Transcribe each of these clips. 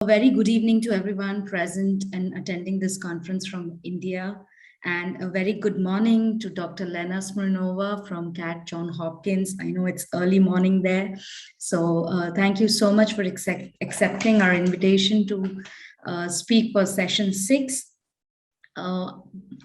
A very good evening to everyone present and attending this conference from India. And a very good morning to Dr. Lena Smirnova from CAT Johns Hopkins. I know it's early morning there. So thank you so much for accepting our invitation to speak for session 6.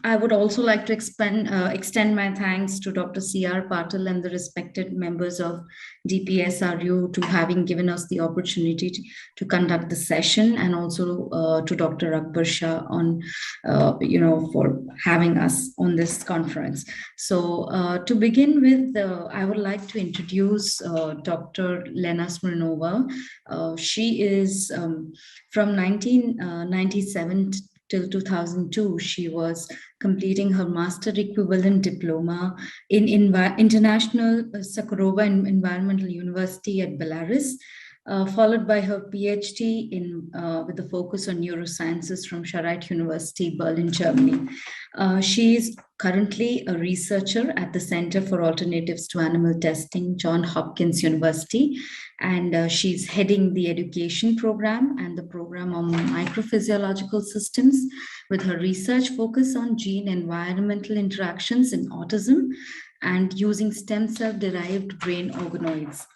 I would also like to extend my thanks to Dr. C.R. Patil and the respected members of DPSRU to having given us the opportunity to conduct the session, and also to Dr. Akbar Shah on, for having us on this conference. So to begin with, I would like to introduce Dr. Lena Smirnova. She is from 1997 till 2002, she was completing her master equivalent diploma in International Sakharova Environmental University at Belarus, followed by her PhD with a focus on neurosciences from Charité University, Berlin, Germany. She is currently a researcher at the Center for Alternatives to Animal Testing, Johns Hopkins University, and she's heading the education program and the program on microphysiological systems, with her research focus on gene-environmental interactions in autism and using stem cell-derived brain organoids.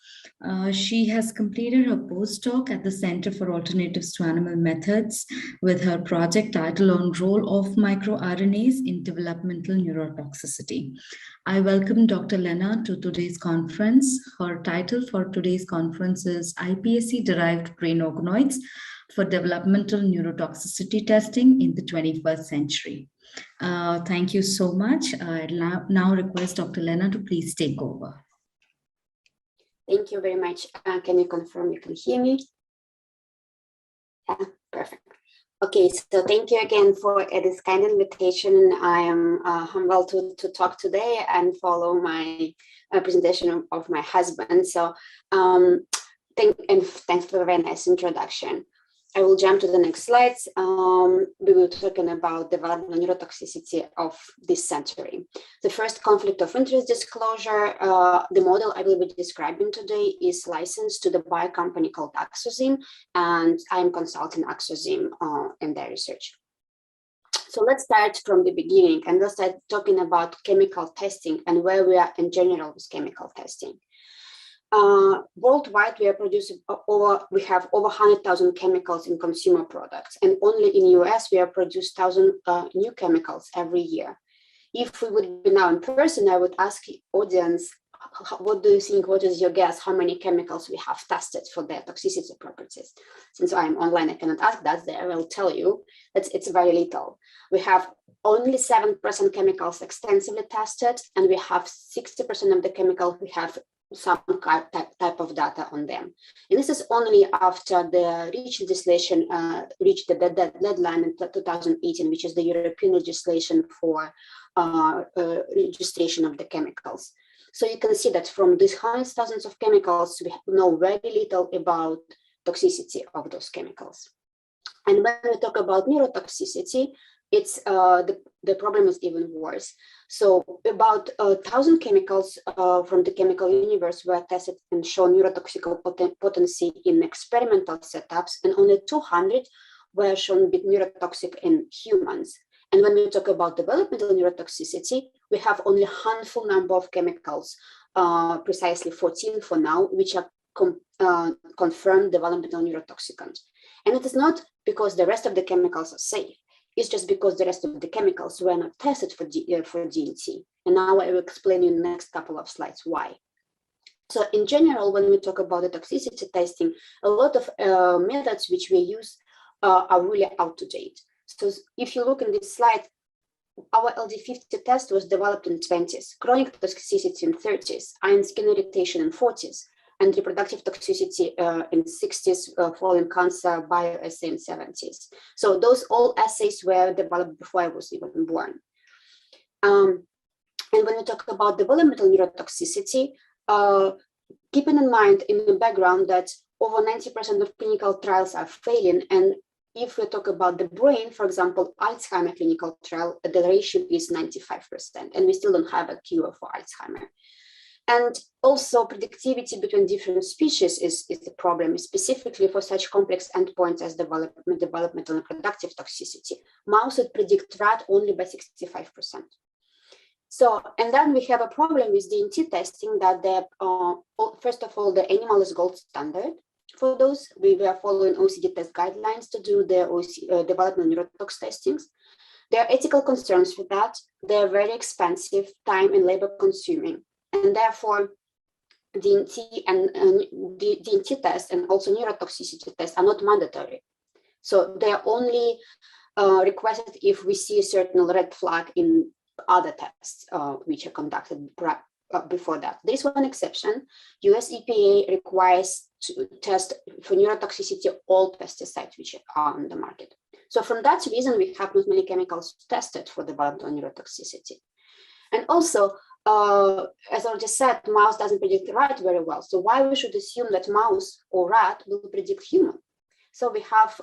She has completed her postdoc at the Center for Alternatives to Animal Methods with her project title on role of microRNAs in developmental neurotoxicity. I welcome Dr. Lena to today's conference. Her title for today's conference is iPSC-derived brain organoids for developmental neurotoxicity testing in the 21st century. Thank you so much. I'll now request Dr. Lena to please take over. Thank you very much. Can you confirm you can hear me? Yeah, perfect. Okay, so thank you again for this kind invitation. I am humbled to talk today and follow my presentation of my husband. So thanks for a very nice introduction. I will jump to the next slides. We will be talking about developmental neurotoxicity of this century. The first conflict of interest disclosure, the model I will be describing today is licensed to the bio company called Axozim, and I'm consulting Axozim in their research. So let's start from the beginning, and we'll start talking about chemical testing and where we are in general with chemical testing. Worldwide, we have over 100,000 chemicals in consumer products, and only in US we have produced 1,000 new chemicals every year. If we would be now in person, I would ask the audience, what do you think? What is your guess? How many chemicals we have tested for their toxicity properties? Since I'm online, I cannot ask that. I will tell you that it's very little. We have only 7% chemicals extensively tested, and we have 60% of the chemicals we have some type of data on them. And this is only after the REACH legislation reached the deadline in 2018, which is the European legislation for registration of the chemicals. So you can see that from these hundreds of thousands of chemicals, we know very little about toxicity of those chemicals. And when we talk about neurotoxicity, it's the problem is even worse. So about 1,000 chemicals from the chemical universe were tested and shown neurotoxical potency in experimental setups, and only 200 were shown to be neurotoxic in humans. And when we talk about developmental neurotoxicity, we have only a handful number of chemicals, precisely 14 for now, which are confirmed developmental neurotoxicants. And it is not because the rest of the chemicals are safe. It's just because the rest of the chemicals were not tested for DNT. And now I will explain you in the next couple of slides why. So in general, when we talk about the toxicity testing, a lot of methods which we use are really out to date. So if you look in this slide, our LD50 test was developed in the 20s, chronic toxicity in 30s, iron skin irritation in 40s, and reproductive toxicity in 60s, following cancer bioassay in 70s. So those all assays were developed before I was even born. And when we talk about developmental neurotoxicity, keeping in mind in the background that over 90% of clinical trials are failing, and if we talk about the brain, for example, Alzheimer clinical trial, the ratio is 95%, and we still don't have a cure for Alzheimer. And also predictivity between different species is the problem, specifically for such complex endpoints as developmental and reproductive toxicity. Mouse would predict rat only by 65%. So, and then we have a problem with DNT testing that first of all, the animal is gold standard. For those, we were following OECD test guidelines to do the developmental neurotox testings. There are ethical concerns for that. They're very expensive, time and labor consuming. And therefore, DNT and DNT tests and also neurotoxicity tests are not mandatory. So they're only requested if we see a certain red flag in other tests which are conducted before that. There is one exception. US EPA requires to test for neurotoxicity all pesticides which are on the market. So from that reason, we have not many chemicals tested for developmental neurotoxicity. And also, as I just said, mouse doesn't predict rat very well. So why we should assume that mouse or rat will predict human? So we have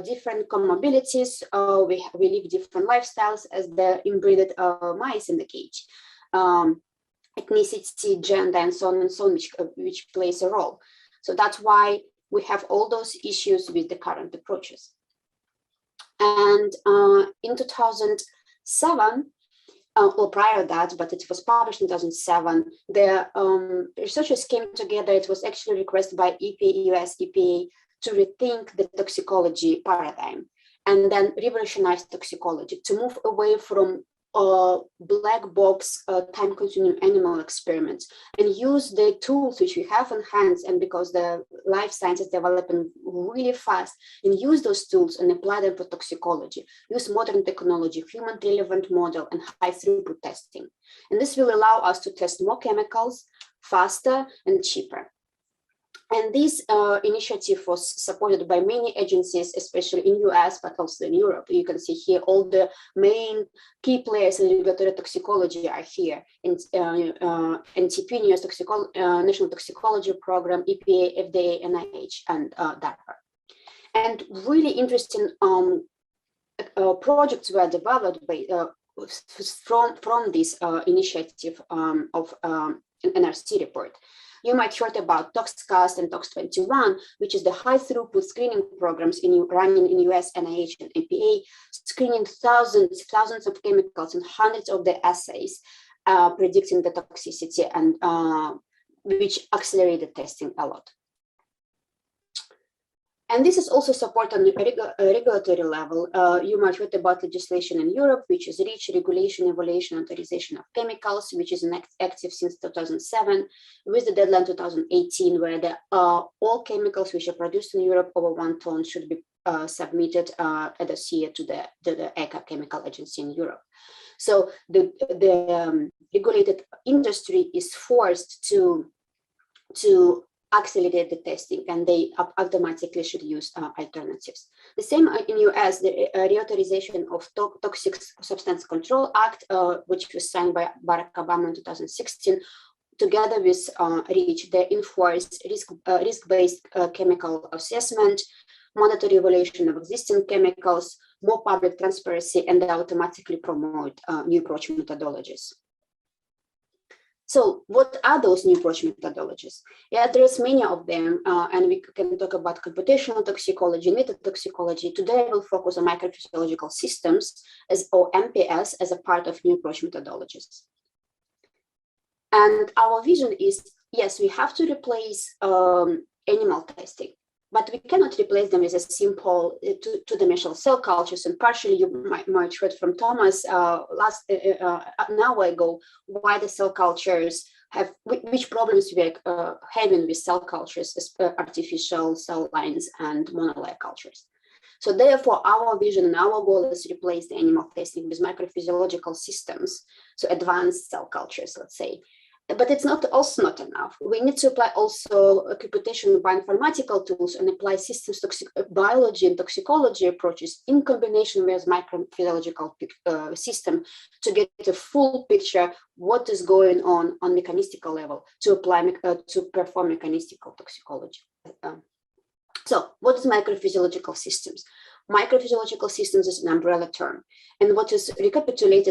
different comorbidities. We live different lifestyles as the inbreeded mice in the cage. Ethnicity, gender, and so on, which plays a role. So that's why we have all those issues with the current approaches. And in 2007, or prior to that, but it was published in 2007, the researchers came together. It was actually requested by EPA, US EPA, to rethink the toxicology paradigm and then revolutionize toxicology, to move away from black box, time-consuming animal experiments and use the tools which we have on hands, and because the life sciences developing really fast, and use those tools and apply them for toxicology, use modern technology, human relevant model, and high throughput testing. And this will allow us to test more chemicals faster and cheaper. And this initiative was supported by many agencies, especially in US, but also in Europe. You can see here all the main key players in regulatory toxicology are here. NTP, National Toxicology Program, EPA, FDA, NIH, and DARPA. And really interesting projects were developed by, from this initiative of NRC report. You might heard about ToxCast and Tox21, which is the high throughput screening programs running in US, NIH, and EPA, screening thousands of chemicals and hundreds of the assays, predicting the toxicity, and which accelerated testing a lot. And this is also support on the regulatory level. You might heard about legislation in Europe, which is REACH, Regulation, Evaluation, Authorization of Chemicals, which is active since 2007, with the deadline 2018, where all chemicals which are produced in Europe over 1 ton should be submitted at the CE to the ECHA Chemical Agency in Europe. So the regulated industry is forced to accelerate the testing, and they automatically should use alternatives. The same in US, the reauthorization of Toxic Substance Control Act, which was signed by Barack Obama in 2016, together with REACH, they enforce risk-based chemical assessment, monetary evaluation of existing chemicals, more public transparency, and they automatically promote new approach methodologies. So what are those new approach methodologies? Yeah, there's many of them, and we can talk about computational toxicology, metatoxicology. Today we'll focus on microphysiological systems, or MPS, as a part of new approach methodologies. And our vision is, yes, we have to replace animal testing, but we cannot replace them with a simple two-dimensional cell cultures. And partially, you might heard from Thomas an hour ago why the cell cultures have, which problems we are having with cell cultures, artificial cell lines and monolayer cultures. So therefore, our vision and our goal is to replace the animal testing with microphysiological systems, so advanced cell cultures, let's say. But it's also not enough. We need to apply also computational bioinformatical tools and apply systems biology and toxicology approaches in combination with microphysiological system to get a full picture what is going on mechanistical level to apply to perform mechanistical toxicology. So what is microphysiological systems? Microphysiological systems is an umbrella term, and what is recapitulate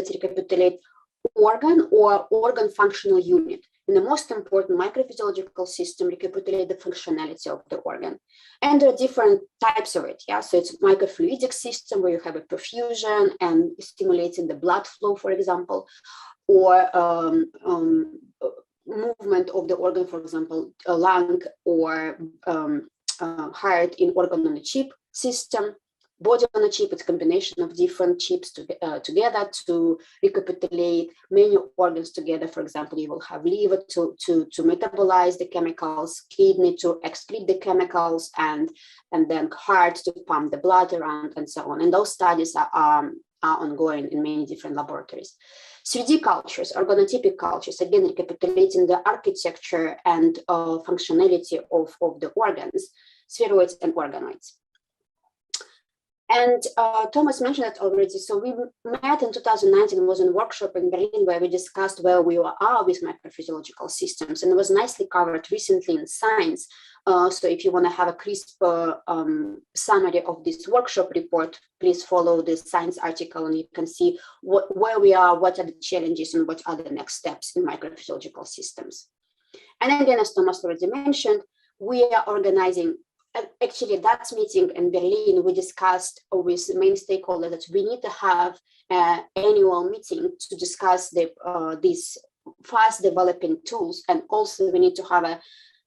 organ or organ functional unit. And the most important microphysiological system recapitulate the functionality of the organ. And there are different types of it. Yeah, so it's microfluidic system where you have a perfusion and stimulating the blood flow, for example, or movement of the organ, for example, a lung or heart in organ on a chip system. Body on a chip, it's a combination of different chips together to recapitulate many organs together. For example, you will have liver to metabolize the chemicals, kidney to excrete the chemicals, and then heart to pump the blood around, and so on. And those studies are ongoing in many different laboratories. 3D cultures, organotypic cultures, again, recapitulating the architecture and functionality of the organs, spheroids and organoids. And Thomas mentioned it already. So we met in 2019, it was a workshop in Berlin where we discussed where we are with microphysiological systems. And it was nicely covered recently in Science. So if you want to have a crisp summary of this workshop report, please follow the Science article and you can see where we are, what are the challenges, and what are the next steps in microphysiological systems. And again, as Thomas already mentioned, we are organizing. Actually, that meeting in Berlin, we discussed with the main stakeholders that we need to have an annual meeting to discuss these fast developing tools, and also we need to have a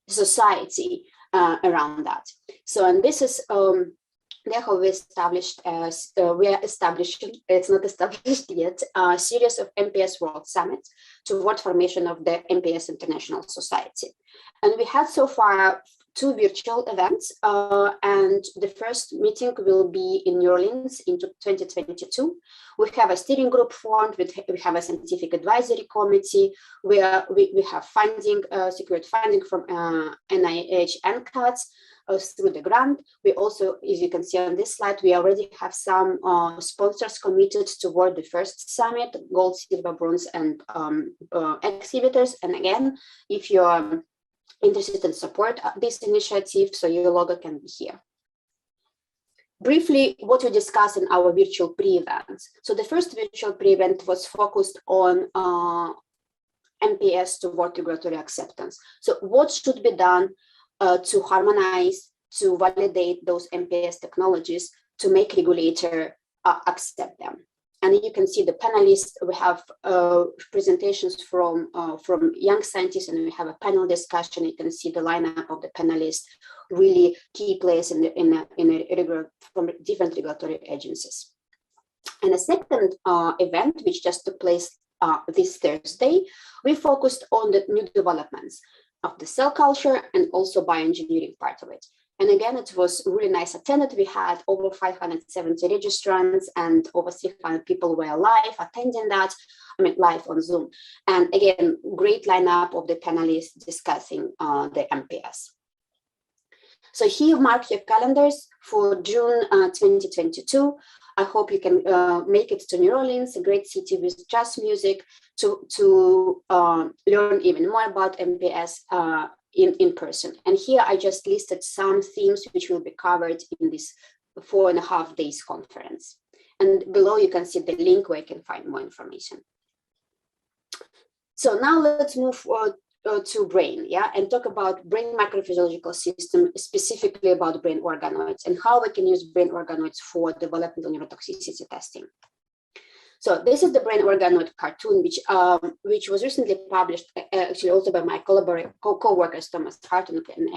society around that. So, and this is therefore we established as we are establishing, it's not established yet, a series of MPS World Summits toward formation of the MPS International Society. And we had so far 2 virtual events, and the first meeting will be in New Orleans in 2022. We have a steering group formed, we have a scientific advisory committee, where we have funding, secured funding from NIH and CATS through the grant. We also, as you can see on this slide, we already have some sponsors committed toward the first summit, gold, silver, bronze, and exhibitors. And again, if you're interested in support this initiative, so your logo can be here. Briefly, what we discussed in our virtual pre-events. So the first virtual pre-event was focused on MPS toward regulatory acceptance. So what should be done to harmonize, to validate those MPS technologies, to make regulator accept them. And you can see the panelists. We have presentations from young scientists, and we have a panel discussion. You can see the lineup of the panelists, really key players from different regulatory agencies. And a second event, which just took place this Thursday, we focused on the new developments of the cell culture and also bioengineering part of it. And again, it was really nice attended. We had over 570 registrants and over 600 people were live attending that, live on Zoom. And again, great lineup of the panelists discussing the MPS. So here, mark your calendars for June 2022. I hope you can make it to New Orleans, a great city with jazz music, to learn even more about MPS in person. And here I just listed some themes which will be covered in this 4.5 days conference. And below you can see the link where you can find more information. So now let's move to brain, and talk about brain microphysiological system, specifically about brain organoids and how we can use brain organoids for developmental neurotoxicity testing. So this is the brain organoid cartoon, which was recently published, actually also by my co-workers, Thomas Hartung and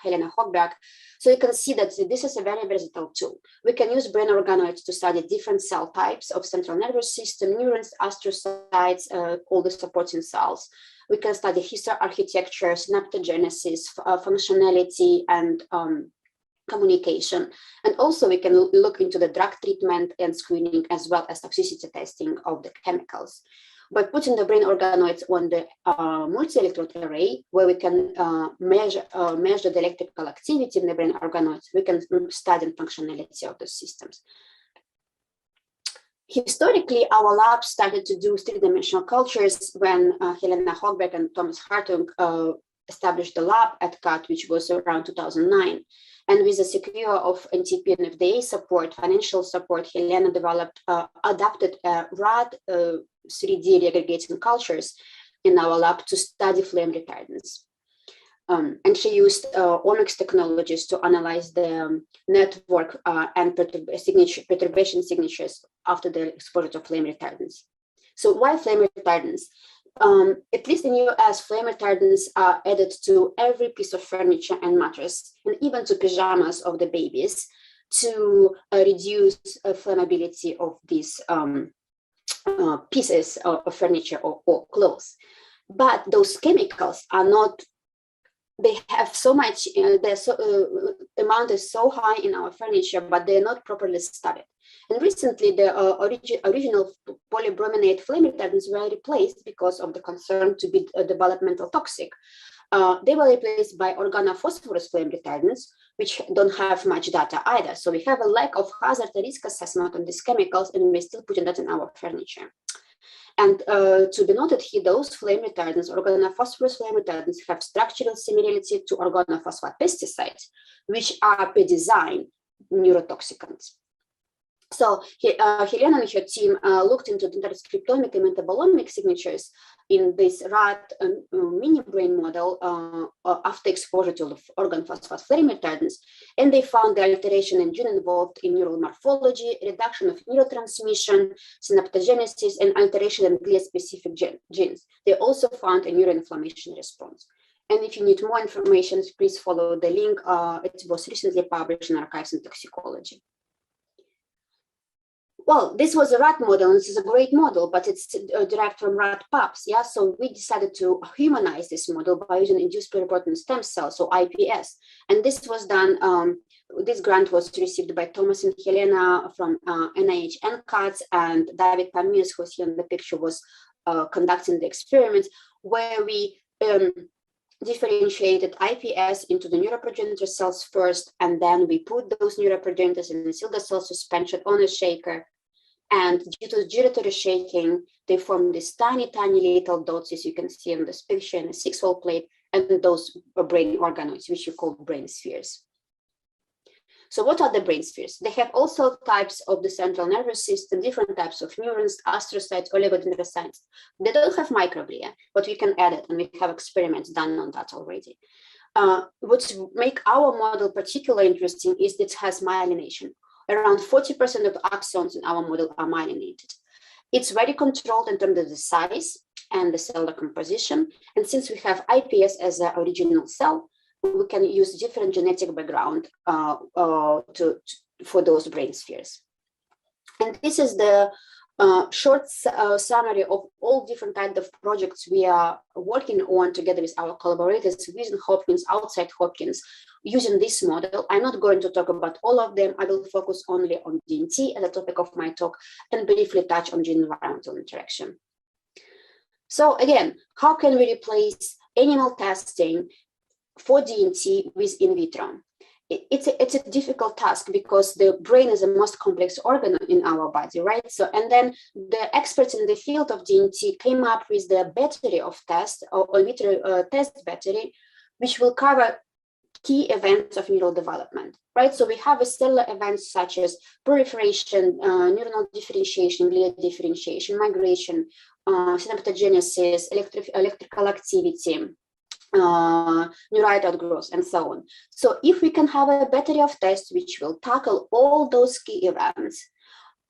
Helena Hochberg. So you can see that this is a very versatile tool. We can use brain organoids to study different cell types of central nervous system, neurons, astrocytes, all the supporting cells. We can study histoarchitecture, synaptogenesis, functionality, and communication. And also we can look into the drug treatment and screening, as well as toxicity testing of the chemicals. By putting the brain organoids on the multi-electrode array, where we can measure the electrical activity in the brain organoids, we can study the functionality of the systems. Historically, our lab started to do 3-dimensional cultures when Helena Hochberg and Thomas Hartung established the lab at CAT, which was around 2009. And with the secure of NTP and FDA support, financial support, Helena developed, adapted RAD 3D reaggregating cultures in our lab to study flame retardants. And she used omics technologies to analyze the network and perturbation signatures after the exposure to flame retardants. So why flame retardants? At least in the US, flame retardants are added to every piece of furniture and mattress, and even to pajamas of the babies, to reduce flammability of these pieces of furniture or clothes. But those chemicals are not, they have so much, amount is so high in our furniture, but they're not properly studied. And recently, the original polybrominate flame retardants were replaced because of the concern to be developmental toxic. They were replaced by organophosphorus flame retardants, which don't have much data either. So we have a lack of hazard and risk assessment on these chemicals, and we're still putting that in our furniture. And to be noted here, those flame retardants, organophosphorus flame retardants, have structural similarity to organophosphate pesticides, which are by design neurotoxicants. So Helena and her team looked into the transcriptomic and metabolomic signatures in this rat mini brain model after exposure to organ phosphate flame retardants, and they found the alteration in gene involved in neural morphology, reduction of neurotransmission, synaptogenesis, and alteration in glia-specific genes. They also found a neuroinflammation response. And if you need more information, please follow the link. It was recently published in Archives in Toxicology. Well, this was a rat model, and this is a great model, but it's derived from rat pups. Yeah, so we decided to humanize this model by using induced pluripotent stem cells, so IPS. And this was done. This grant was received by Thomas and Helena from NIH NCATS, and David Pamirs, who's here in the picture, was conducting the experiments where we differentiated IPS into the neuroprogenitor cells first, and then we put those neuroprogenitors in a single cell suspension on a shaker. And due to gyratory shaking, they form these tiny, tiny little dots, as you can see in this picture, in a 6-hole plate, and those are brain organoids, which you call brain spheres. So what are the brain spheres? They have also types of the central nervous system, different types of neurons, astrocytes, oligodendrocytes. They don't have microglia, but we can add it, and we have experiments done on that already. What makes our model particularly interesting is that it has myelination. Around 40% of the axons in our model are myelinated. It's very controlled in terms of the size and the cellular composition. And since we have IPS as an original cell, we can use different genetic background for those brain spheres. And this is the short summary of all different kinds of projects we are working on together with our collaborators within Hopkins, outside Hopkins, using this model. I'm not going to talk about all of them. I will focus only on DNT as a topic of my talk and briefly touch on gene-environmental interaction. So again, how can we replace animal testing for DNT with in vitro? It's a difficult task because the brain is the most complex organ in our body, right? So, and then the experts in the field of DNT came up with the battery of tests, or in vitro test battery, which will cover key events of neural development, right? So we have a cellular events such as proliferation, neuronal differentiation, glial differentiation, migration, synaptogenesis, electrical activity, neurite outgrowth, and so on. So if we can have a battery of tests which will tackle all those key events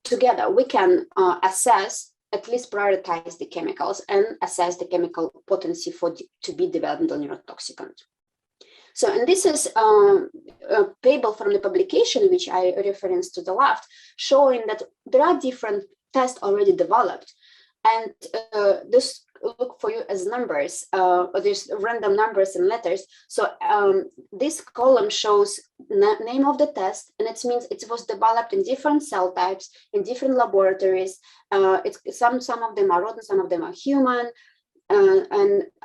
together, we can assess, at least prioritize the chemicals and assess the chemical potency to be developmental neurotoxicant. So, and this is a table from the publication, which I referenced to the left, showing that there are different tests already developed. And this look for you as numbers, there's random numbers and letters. So this column shows name of the test, and it means it was developed in different cell types, in different laboratories. Some of them are rodent, some of them are human.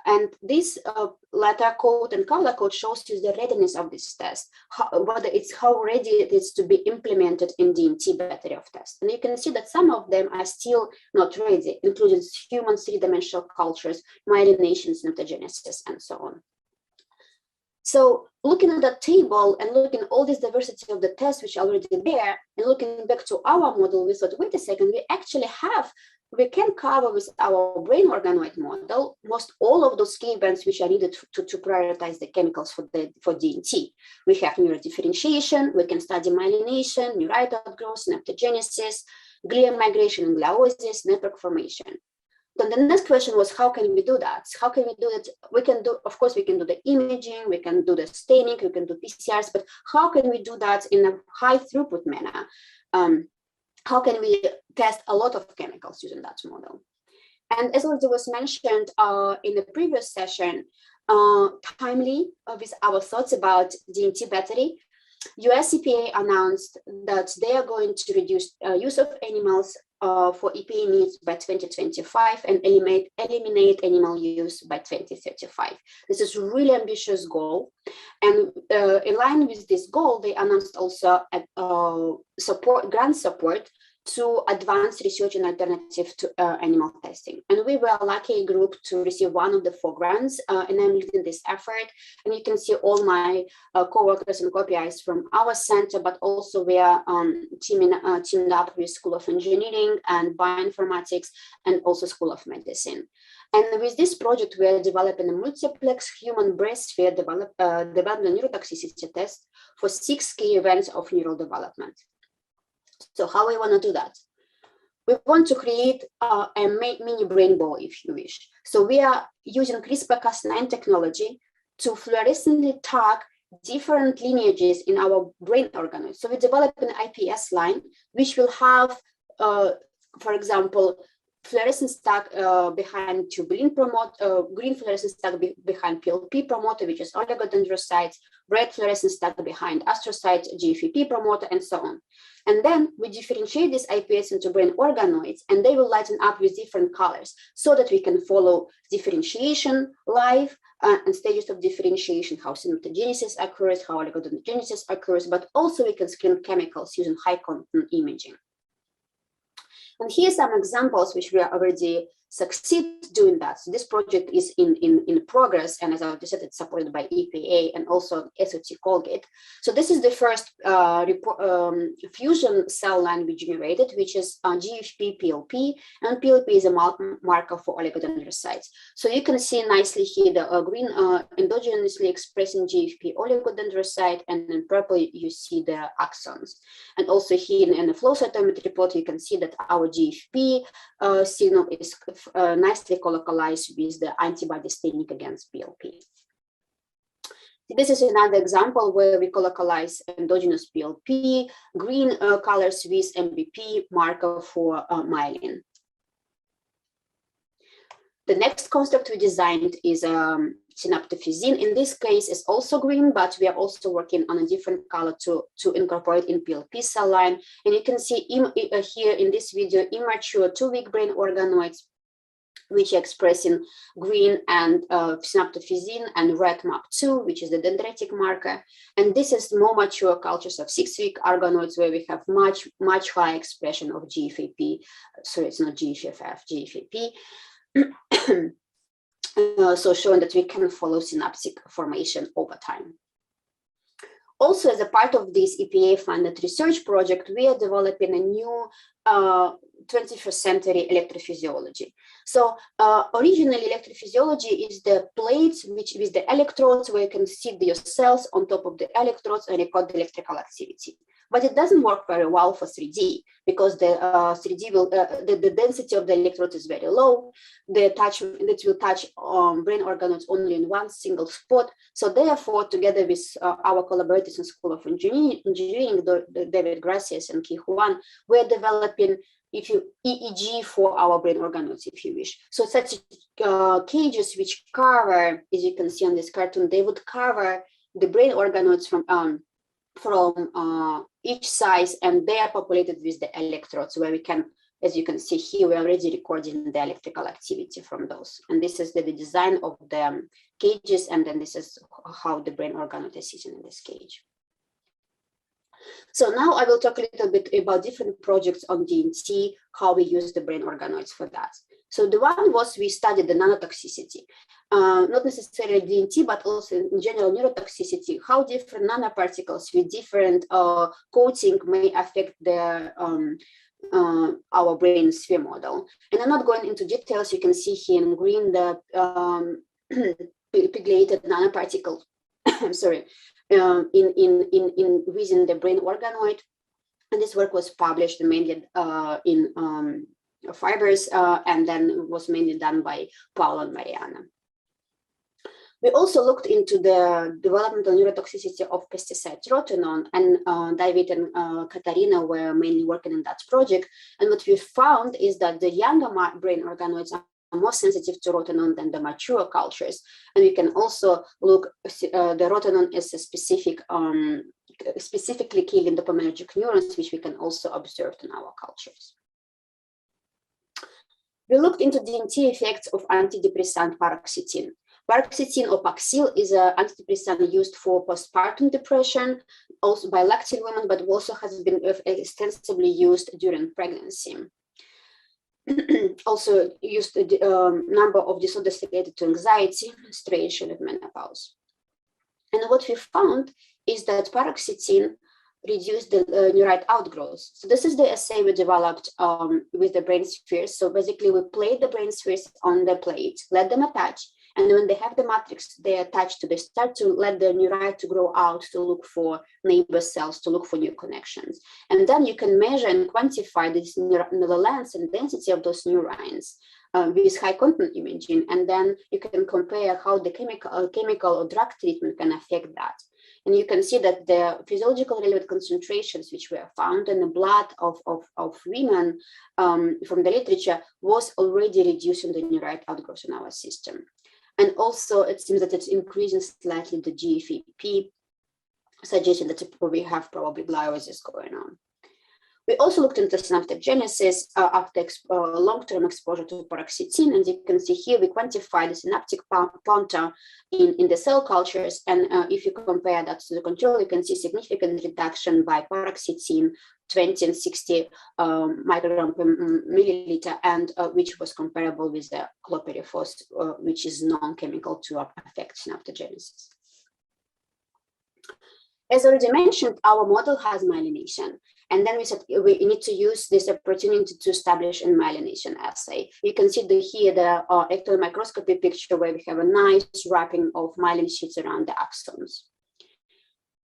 And this letter code and color code shows you the readiness of this test, how ready it is to be implemented in DNT battery of tests. And you can see that some of them are still not ready, including human 3-dimensional cultures, myelination, synaptogenesis, and so on. So looking at that table and looking at all this diversity of the tests which are already there, and looking back to our model, we thought, wait a second, we actually have we can cover with our brain organoid model most all of those key events which are needed to prioritize the chemicals for DNT. We have neurodifferentiation, we can study myelination, neurite outgrowth, synaptogenesis, glia migration and gliosis, network formation. Then the next question was, how can we do that? How can we do that? We can do, of course, we can do the imaging, we can do the staining, we can do PCRs, but how can we do that in a high throughput manner? How can we test a lot of chemicals using that model? And as already was mentioned in the previous session, timely with our thoughts about DNT battery, US EPA announced that they are going to reduce use of animals for EPA needs by 2025 and eliminate animal use by 2035. This is a really ambitious goal. And in line with this goal, they announced also grant support to advance research and alternative to animal testing. And we were a lucky group to receive one of the 4 grants, and I'm leading this effort. And you can see all my co-workers and co-PIs from our center, but also we are teamed up with School of Engineering and Bioinformatics and also School of Medicine. And with this project, we are developing a multiplex human breast sphere development neurotoxicity test for 6 key events of neural development. So how we want to do that? We want to create a mini brain ball, if you wish. So we are using CRISPR-Cas9 technology to fluorescently tag different lineages in our brain organoids. So we develop an IPS line, which will have, for example, fluorescence tag behind tubulin promoter, green fluorescence tag behind PLP promoter, which is oligodendrocytes, red fluorescence tag behind astrocytes, GFAP promoter, and so on. And then we differentiate these IPS into brain organoids, and they will lighten up with different colors so that we can follow differentiation live and stages of differentiation, how synaptogenesis occurs, how oligodendrogenesis occurs, but also we can screen chemicals using high content imaging. And here are some examples which we are already succeed doing that. So this project is in progress, and as I said, it's supported by EPA and also SOT Colgate. So this is the first fusion cell line we generated, which is GFP PLP, and PLP is a marker for oligodendrocytes. So you can see nicely here the green endogenously expressing GFP oligodendrocyte, and in purple you see the axons. And also here in the flow cytometry plot, you can see that our GFP signal is nicely colocalized with the antibody staining against PLP. This is another example where we colocalize endogenous PLP, green colors with MBP marker for myelin. The next construct we designed is synaptophysin. In this case, is also green, but we are also working on a different color to incorporate in PLP cell line. And you can see here in this video, immature 2-week brain organoids, which are expressing green and synaptophysin, and red MAP2, which is the dendritic marker. And this is more mature cultures of 6-week organoids where we have much higher expression of GFAP. So it's not GFF, GFAP. So showing that we can follow synaptic formation over time. Also, as a part of this EPA-funded research project, we are developing a new 21st century electrophysiology. So originally, electrophysiology is the plates with the electrodes where you can sit your cells on top of the electrodes and record the electrical activity. But it doesn't work very well for 3D because the 3D will the density of the electrodes is very low. It will touch brain organoids only in one single spot. So therefore, together with our collaborators in School of Engineering, David Gracias and Ki Huan, we're developing EEG for our brain organoids, if you wish. So such cages which cover, as you can see on this cartoon, they would cover the brain organoids from each size, and they are populated with the electrodes where we can, as you can see here, we're already recording the electrical activity from those. And this is the design of the cages, and then this is how the brain organoid is sitting in this cage. So now I will talk a little bit about different projects on DNT, how we use the brain organoids for that. So the one was we studied the nanotoxicity, not necessarily DNT, but also in general neurotoxicity, how different nanoparticles with different coating may affect the our brain sphere model. And I'm not going into details. You can see here in green the pegylated nanoparticle, sorry, within the brain organoid. And this work was published mainly in Fibers, and then was mainly done by Paul and Mariana. We also looked into the developmental neurotoxicity of pesticides rotenone, and David and Katarina were mainly working in that project. And what we found is that the younger brain organoids are more sensitive to rotenone than the mature cultures. And we can also look, the rotenone is a specifically killing dopaminergic neurons, which we can also observe in our cultures. We looked into DMT effects of antidepressant paroxetine. Paroxetine or Paxil is an antidepressant used for postpartum depression, also by lactating women, but also has been extensively used during pregnancy. Also used a number of disorders related to anxiety, menstruation, and menopause. And what we found is that paroxetine reduced the neurite outgrowth. So this is the assay we developed with the brain spheres. So basically we plate the brain spheres on the plate, let them attach, and when they have the matrix they attach to, they start to let the neurite to grow out, to look for neighbor cells, to look for new connections. And then you can measure and quantify this the length and density of those neurons with high content imaging. And then you can compare how the chemical or drug treatment can affect that. And you can see that the physiological relevant concentrations which were found in the blood of women from the literature was already reducing the neurite outgrowth in our system. And also it seems that it's increasing slightly the GFAP, suggesting that we have probably gliosis going on. We also looked into synaptogenesis after long-term exposure to paroxetine, and you can see here we quantify the synaptic pointer in the cell cultures, and if you compare that to the control, you can see significant reduction by paroxetine, 20 and 60 microgram per milliliter, and which was comparable with the clopidogrel, which is non-chemical to affect synaptogenesis. As already mentioned, our model has myelination. And then we said we need to use this opportunity to establish a myelination assay. You can see here the electron microscopy picture where we have a nice wrapping of myelin sheets around the axons.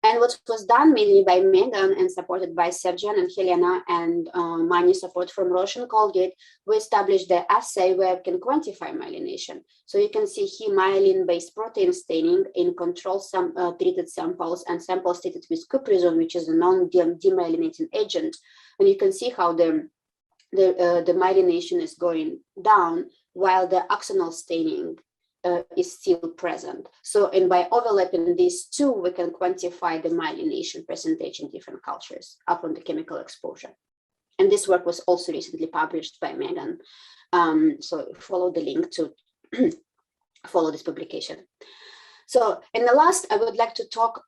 And what was done mainly by Megan and supported by Serjan and Helena and minor support from Roche and Colgate, we established the assay where we can quantify myelination. So you can see here myelin-based protein staining in control treated samples and samples treated with cuprizone, which is a non-demyelinating agent. And you can see how the myelination is going down while the axonal staining is still present. So, and by overlapping these two, we can quantify the myelination percentage in different cultures upon the chemical exposure. And this work was also recently published by Megan. So follow the link to follow this publication. So in the last, I would like to talk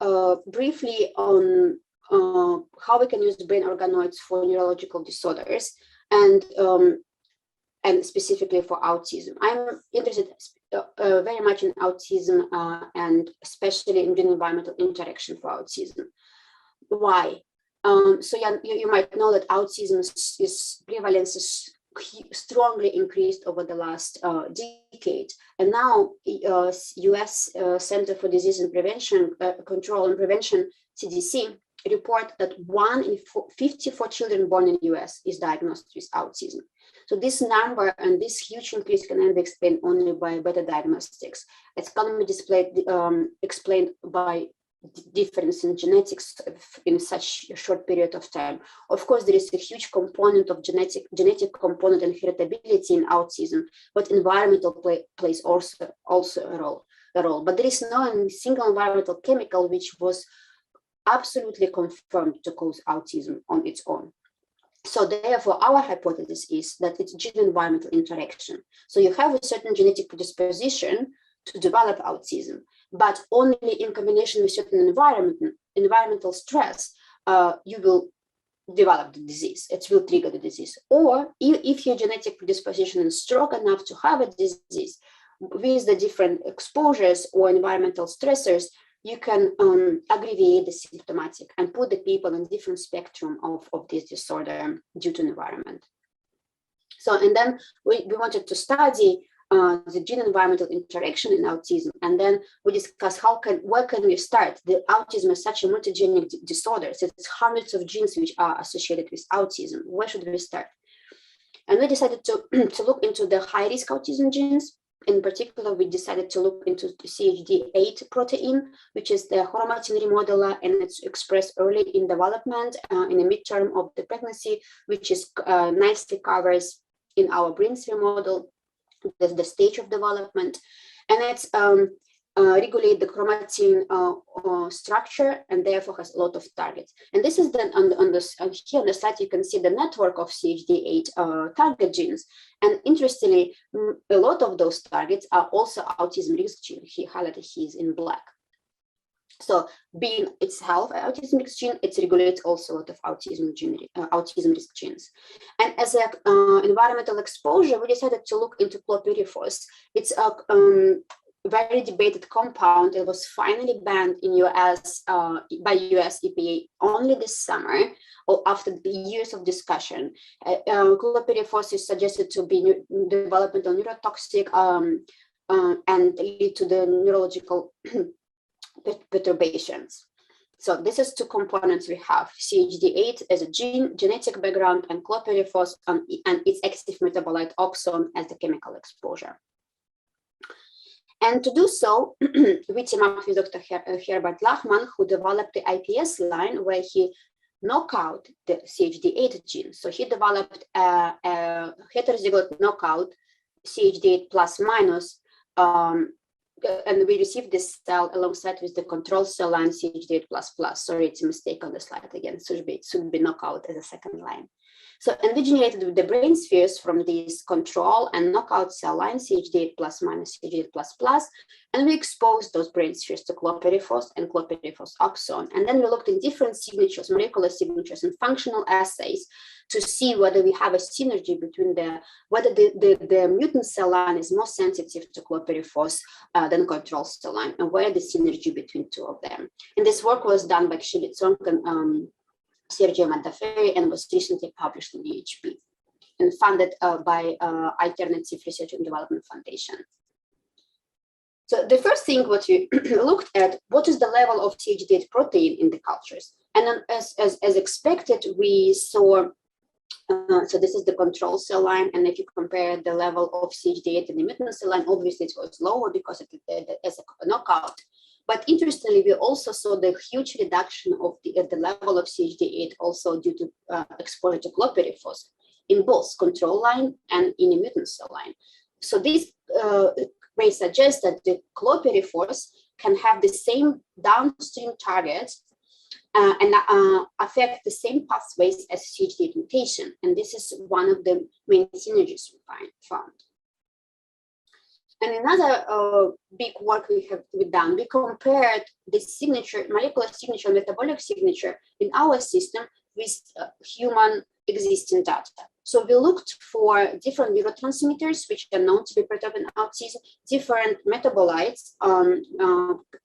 briefly on how we can use the brain organoids for neurological disorders and specifically for autism. I'm interested very much in autism and especially in brain environmental interaction for autism. Why? So you might know that autism prevalence is strongly increased over the last decade. And now US Center for Disease and Prevention, Control and Prevention, CDC, report that 1 in 54 children born in the US is diagnosed with autism. So this number and this huge increase can be explained only by better diagnostics. It can be explained by difference in genetics in such a short period of time. Of course, there is a huge component of genetic component and heritability in autism, but environmental plays also a role. But there is no single environmental chemical which was absolutely confirmed to cause autism on its own. So therefore, our hypothesis is that it's gene-environmental interaction. So you have a certain genetic predisposition to develop autism, but only in combination with certain environmental stress, you will develop the disease. It will trigger the disease. Or if your genetic predisposition is strong enough to have a disease with the different exposures or environmental stressors, you can aggravate the symptomatic and put the people in different spectrum of this disorder due to environment. So, and then we wanted to study the gene-environmental interaction in autism, and then we discuss where can we start? The autism is such a multigenic disorder, so it's hundreds of genes which are associated with autism. Where should we start? And we decided to look into the high-risk autism genes. In particular, we decided to look into the CHD8 protein, which is the chromatin remodeler, and it's expressed early in development, in the midterm of the pregnancy, which is nicely covers in our brainsphere model the stage of development, and it's regulate the chromatin structure, and therefore has a lot of targets. And this is then here on the slide you can see the network of CHD8 target genes. And interestingly, a lot of those targets are also autism risk gene. He highlighted his in black. So being itself an autism risk gene, it regulates also a lot of autism risk genes. And as an environmental exposure, we decided to look into chlorpyrifos. It's a very debated compound. It was finally banned in US by US EPA only this summer, or after years of discussion. Chlorpyrifos is suggested to be developmental neurotoxic and lead to the neurological perturbations. So this is two components we have: CHD8 as a genetic background, and chlorpyrifos and its active metabolite oxone as the chemical exposure. And to do so, we team up with Dr. Herbert Lachman, who developed the IPS line where he knocked out the CHD8 gene. So he developed a heterozygote knockout, CHD8 plus minus, and we received this cell alongside with the control cell line CHD8 plus plus. Sorry, it's a mistake on the slide again. It should be knockout as a second line. So, and we generated the brain spheres from these control and knockout cell lines, CHD8 plus minus, CHD8 plus plus, and we exposed those brain spheres to chlorpyrifos and chlorpyrifos oxone. And then we looked in different signatures, molecular signatures and functional assays to see whether we have a synergy between whether the mutant cell line is more sensitive to chlorpyrifos than control cell line, and where the synergy between two of them. And this work was done by Kshivitsong and Sergio Mandaferri, and was recently published in EHP and funded by Alternative Research and Development Foundation. So the first thing what we looked at, what is the level of CHD8 protein in the cultures? And then as expected, we saw, so this is the control cell line, and if you compare the level of CHD8 in the mutant cell line, obviously it was lower because it as a knockout. But interestingly, we also saw the huge reduction of the level of CHD8 also due to exposure to chlorpyrifos in both control line and in the mutant cell line. So this may suggest that the chlorpyrifos can have the same downstream targets and affect the same pathways as CHD8 mutation. And this is one of the main synergies we found. And another big work we've done, we compared the signature, molecular signature, metabolic signature in our system with human existing data. So we looked for different neurotransmitters which are known to be perturbed in autism, different metabolites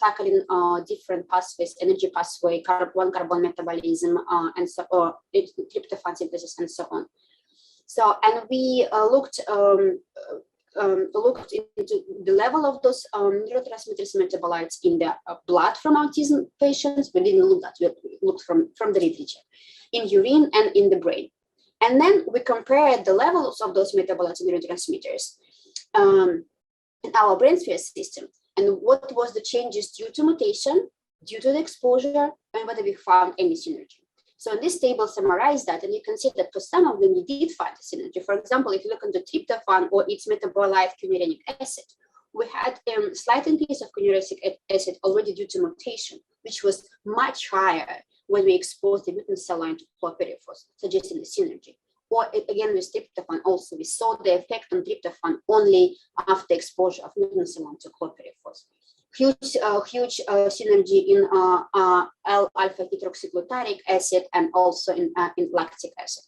tackling different pathways, energy pathway, one-carbon metabolism, and so tryptophan synthesis, and so on. So, and we looked into the level of those neurotransmitters and metabolites in the blood from autism patients. We didn't look at that, we looked from the literature, in urine and in the brain. And then we compared the levels of those metabolites and neurotransmitters in our brain sphere system, and what was the changes due to mutation, due to the exposure, and whether we found any synergy. So in this table summarized that, and you can see that for some of them, we did find a synergy. For example, if you look into tryptophan or its metabolite cunuric acid, we had a slight increase of cunuric acid already due to mutation, which was much higher when we exposed the mutant cell line to chlorpyrifos, suggesting a synergy. Or again, with tryptophan also, we saw the effect on tryptophan only after exposure of mutant cell line to chlorpyrifos. Huge synergy in L-alpha hydroxyglutaric acid and also in lactic acid.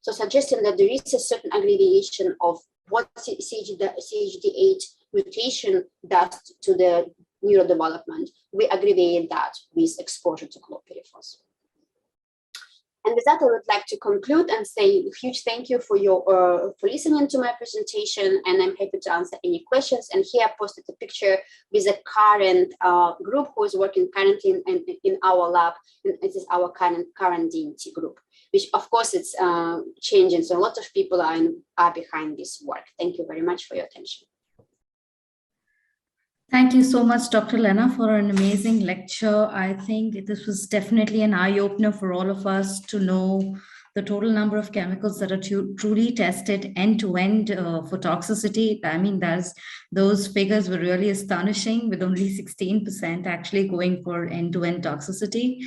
So suggesting that there is a certain aggregation of what CHD8 mutation does to the neurodevelopment, we aggravate that with exposure to chlorpyrifos. And with that, I would like to conclude and say a huge thank you for for listening to my presentation, and I'm happy to answer any questions. And here I posted a picture with a current group who is working currently in our lab, and it is our current DNT group, which of course it's changing. So a lot of people are behind this work. Thank you very much for your attention. Thank you so much, Dr. Lena, for an amazing lecture. I think this was definitely an eye-opener for all of us to know the total number of chemicals that are truly tested end-to-end for toxicity. I mean, those figures were really astonishing, with only 16% actually going for end-to-end toxicity.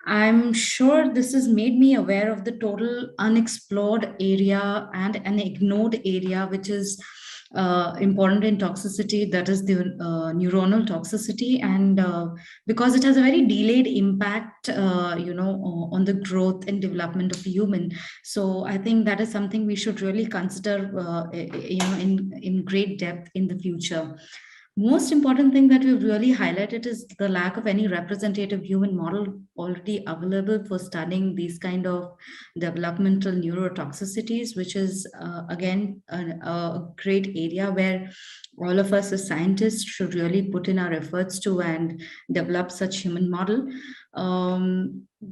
I'm sure this has made me aware of the total unexplored area and an ignored area, which is important in toxicity, that is the neuronal toxicity. And because it has a very delayed impact, on the growth and development of a human. So I think that is something we should really consider, in great depth in the future. Most important thing that we've really highlighted is the lack of any representative human model already available for studying these kind of developmental neurotoxicities, which is again a great area where all of us as scientists should really put in our efforts to and develop such human model.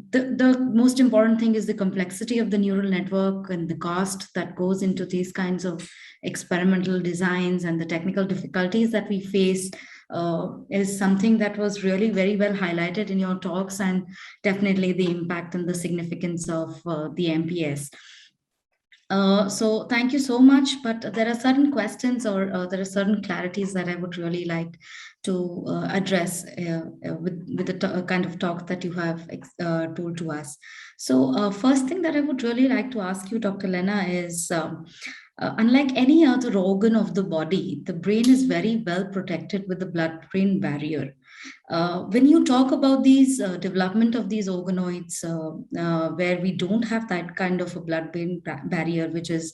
The most important thing is the complexity of the neural network and the cost that goes into these kinds of experimental designs, and the technical difficulties that we face is something that was really very well highlighted in your talks, and definitely the impact and the significance of the MPS. So thank you so much, but there are certain questions or there are certain clarities that I would really like to address with the kind of talk that you have told to us. So first thing that I would really like to ask you, Dr. Lena, is unlike any other organ of the body, the brain is very well protected with the blood-brain barrier. When you talk about these development of these organoids, where we don't have that kind of a blood-brain barrier, which is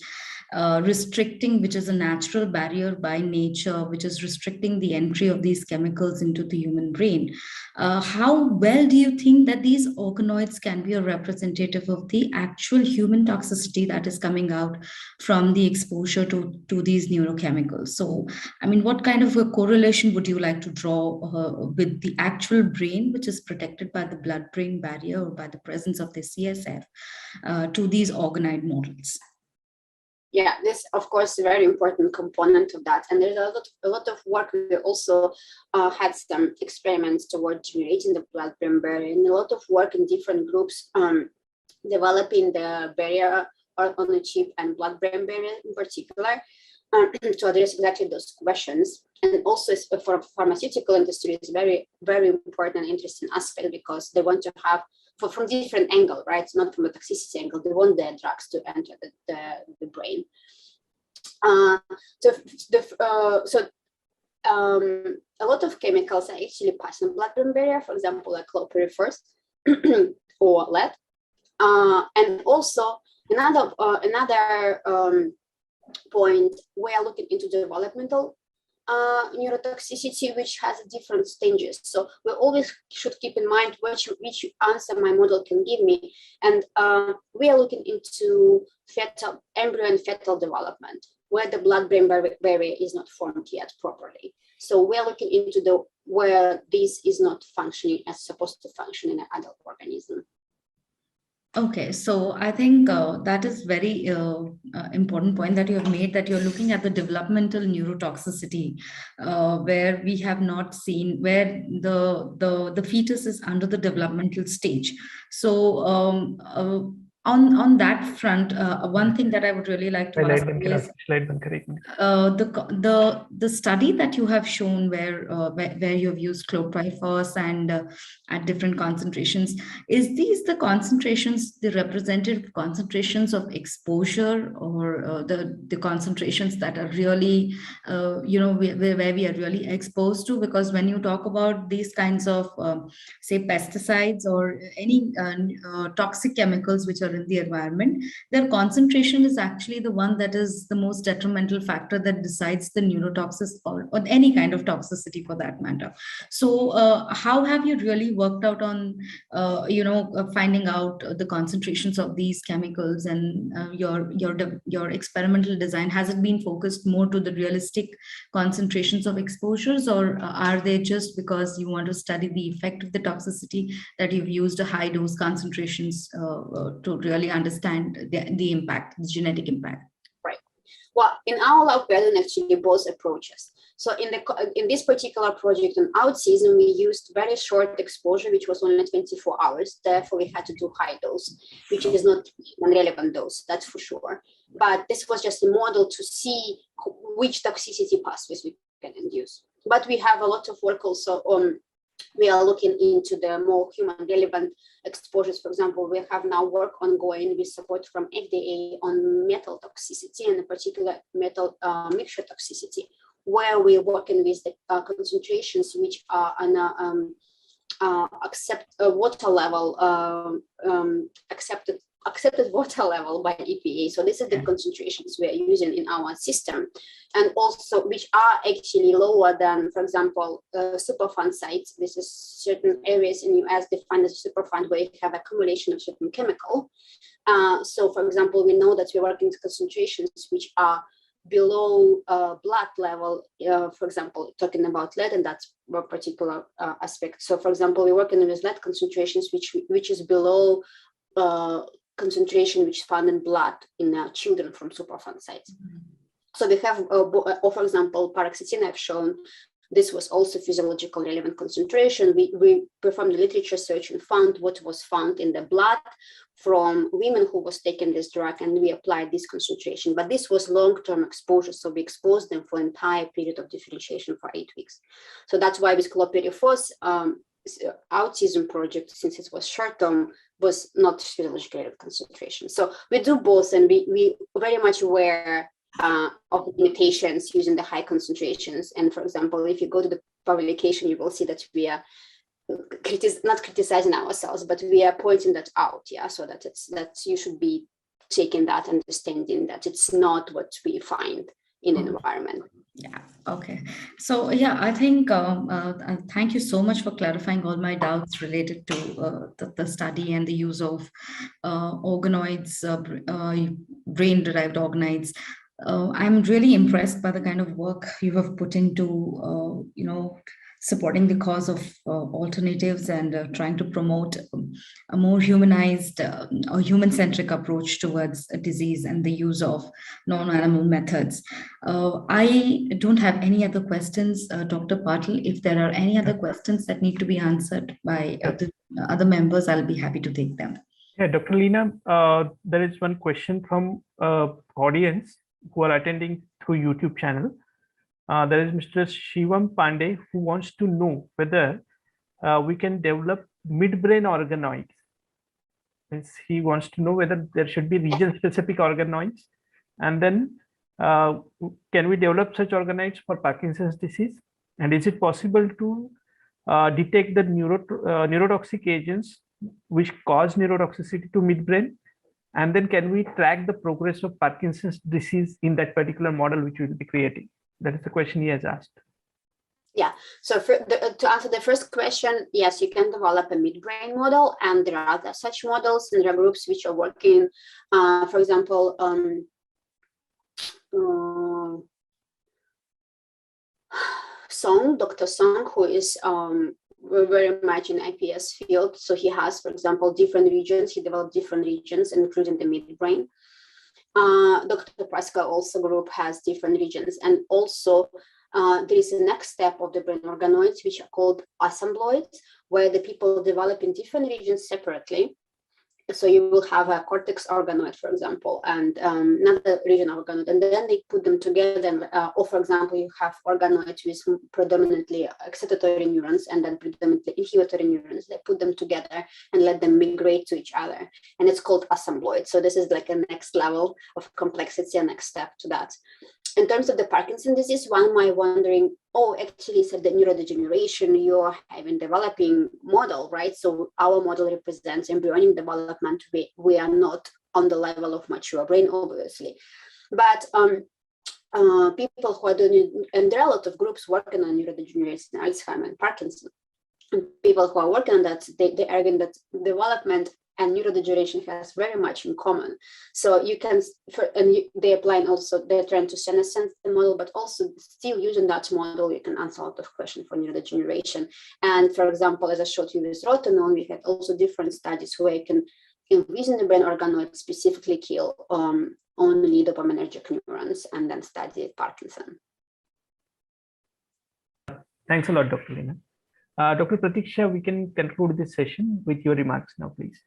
restricting, which is a natural barrier by nature, which is restricting the entry of these chemicals into the human brain. How well do you think that these organoids can be a representative of the actual human toxicity that is coming out from the exposure to these neurochemicals? So, I mean, what kind of a correlation would you like to draw with the actual brain, which is protected by the blood-brain barrier or by the presence of the CSF, to these organoid models? Yeah, this, of course, a very important component of that. And there's a lot of work. We also had some experiments towards generating the blood-brain barrier, and a lot of work in different groups developing the barrier on the chip and blood-brain barrier in particular to address exactly those questions. And also for pharmaceutical industry, it's very, very important and interesting aspect, because they want to have from different angle, right? It's not from a toxicity angle. They want their drugs to enter the brain. A lot of chemicals are actually passing the blood-brain barrier. For example, like chlorpyrifos or lead, and also another point, we are looking into developmental neurotoxicity, which has different stages. So we always should keep in mind which answer my model can give me. And we are looking into embryo and fetal development, where the blood-brain barrier is not formed yet properly. So we're looking into where this is not functioning as supposed to function in an adult organism. Okay, so I think that is very important point that you have made, that you're looking at the developmental neurotoxicity, where we have not seen, where the fetus is under the developmental stage. So on that front, one thing that I would really like to ask you is the study that you have shown where you have used chlorpyrifos and at different concentrations. Is these the concentrations, the representative concentrations of exposure, or the concentrations that are really, where we are really exposed to? Because when you talk about these kinds of, say, pesticides or any toxic chemicals which are factor in the environment, their concentration is actually the one that is the most detrimental factor that decides the neurotoxicity or any kind of toxicity for that matter. So how have you really worked out on finding out the concentrations of these chemicals, and your experimental design, has it been focused more to the realistic concentrations of exposures, or are they just because you want to study the effect of the toxicity that you've used a high dose concentrations to really understand the impact, the genetic impact? Right. Well, in our lab, we're doing actually both approaches. So in this particular project on autism, we used very short exposure, which was only 24 hours. Therefore, we had to do high dose, which is not a relevant dose, that's for sure. But this was just a model to see which toxicity pathways we can induce. But we have a lot of work also on, we are looking into the more human relevant exposures. For example, we have now work ongoing with support from FDA on metal toxicity, and in particular metal mixture toxicity, where we're working with the concentrations which are on water level, accepted water level by EPA. So this is the concentrations we are using in our system, and also which are actually lower than, for example, Superfund sites. This is certain areas in US defined as Superfund where you have accumulation of certain chemical. So for example, we know that we're working with concentrations which are below blood level, for example, talking about lead, and that's a particular aspect. So for example, we're working with lead concentrations which is below concentration which is found in blood in children from Superfund sites. Mm-hmm. So we have, for example, paroxetine I've shown. This was also physiological relevant concentration. We performed a literature search and found what was found in the blood from women who was taking this drug, and we applied this concentration. But this was long-term exposure, so we exposed them for an entire period of differentiation for 8 weeks. So that's why with clopidogrel's autism project, since it was short-term, was not physiological concentration. So we do both, and we very much aware of the limitations using the high concentrations. And for example, if you go to the publication, you will see that we are not criticizing ourselves, but we are pointing that out, yeah, so that you should be taking that understanding that it's not what we find in the environment. Yeah. Okay. So yeah, I think thank you so much for clarifying all my doubts related to the study and the use of organoids, brain-derived organoids. I'm really impressed by the kind of work you have put into, supporting the cause of alternatives and trying to promote a more humanized or human-centric approach towards a disease and the use of non-animal methods. I don't have any other questions, Dr. Patil. If there are any other questions that need to be answered by other members, I'll be happy to take them. Yeah, Dr. Lena, there is one question from audience who are attending through YouTube channel. There is Mr. Shivam Pandey who wants to know whether we can develop midbrain organoids. He wants to know whether there should be region-specific organoids, and then can we develop such organoids for Parkinson's disease? And is it possible to detect the neurotoxic agents which cause neurotoxicity to midbrain? And then can we track the progress of Parkinson's disease in that particular model which we will be creating? That is the question he has asked. Yeah, so to answer the first question, yes, you can develop a midbrain model, and there are other such models, and there are groups which are working, for example, Dr. Song, who is very much in IPS field. So he has, for example, different regions. He developed different regions, including the midbrain. Dr. Praska also group has different regions, and also there is a next step of the brain organoids, which are called assembloids, where the people develop in different regions separately. So you will have a cortex organoid, for example, and another region organoid, and then they put them together. Or, for example, you have organoids with predominantly excitatory neurons and then predominantly inhibitory neurons. They put them together and let them migrate to each other, and it's called assembloid. So this is like a next level of complexity, a next step to that. in terms of the Parkinson disease, one might wondering, oh, actually, it's the neurodegeneration you're having developing model, right? So our model represents embryonic development. We are not on the level of mature brain, obviously. But people who are doing, and there are a lot of groups working on neurodegeneration, Alzheimer's and Parkinson. And people who are working on that, they argue that development and neurodegeneration has very much in common. So you can, they apply also, they're trying to senescence the model, but also still using that model, you can answer a lot of questions for neurodegeneration. And for example, as I showed you with rotenone, we had also different studies where you can envision the brain organoid specifically kill only dopaminergic neurons and then study Parkinson. Thanks a lot, Dr. Lena. Dr. Pratiksha, we can conclude this session with your remarks now, please.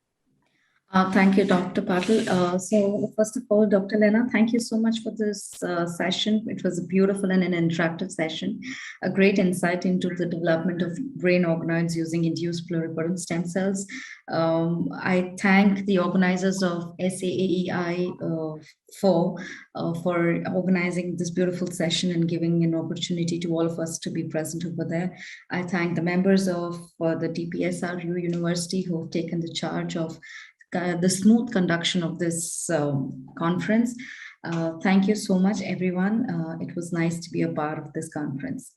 Thank you, Dr. Patil. So first of all, Dr. Lena, thank you so much for this session. It was a beautiful and an interactive session, a great insight into the development of brain organoids using induced pluripotent stem cells. I thank the organizers of SAAEI for organizing this beautiful session and giving an opportunity to all of us to be present over there. I thank the members of the DPSRU University who have taken the charge of the smooth conduction of this conference. Thank you so much, everyone. It was nice to be a part of this conference.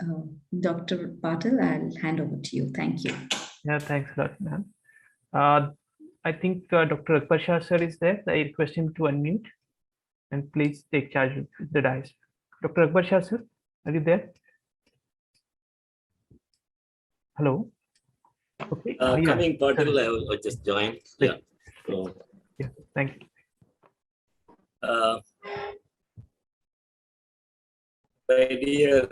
Dr. Patil, I'll hand over to you. Thank you. Yeah, thanks a lot, ma'am. I think Dr. Akbar Shah sir is there. I request him to unmute and please take charge of the dais. Dr. Akbar Shah sir, are you there? Hello. Okay. Coming Patil, I will just join. Yeah. So, yeah, thank you. My dear